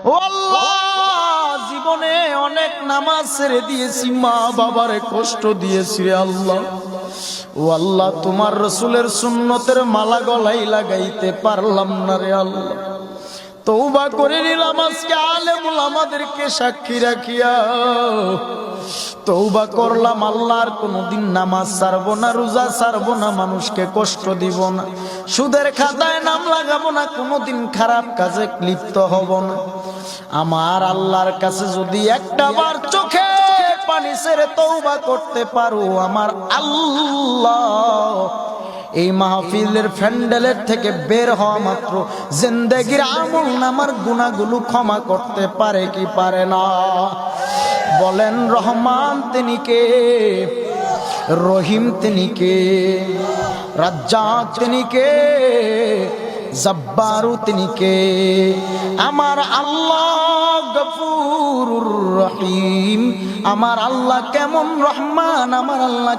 ও আল্লাহ, জীবনে অনেক নামাজ ছেড়ে দিয়েছি, মা বাবারে কষ্ট দিয়েছি রে আল্লাহ। ও আল্লাহ, তোমার রসুলের সুন্নতের মালা গলায় লাগাইতে পারলাম না রে আল্লাহ। তওবা করে নিলাম আজকে আলেমুল আমাদেরকে সাক্ষী রাখিয়া। তওবা করলাম আল্লাহর কোনদিন নামাজ ছাড়বো না, রোজা ছাড়বো না, মানুষকে কষ্ট দিব না, সুদের খাতায় নাম লাগাবো না, কোনদিন খারাপ কাজে লিপ্ত হব না। আমার আল্লাহর কাছে যদি একটা বার চোখে পানি ছেড়ে তওবা করতে পারো, আমার আল্লাহ এই মাহফিলের প্যান্ডেলের থেকে বের হওয়া মাত্র জিন্দেগির আমল নামার গুনাহগুলো ক্ষমা করতে পারে কি পারে না? বলেন রহমান তিনি কে, রহিম তিনি কে, রাজ্জাক তিনি কে, জব্বারু তিনি কে? আমার আল্লাহ গফুরুর রহিম। আমার আল্লাহ কেমন রহমান, আমার আল্লাহ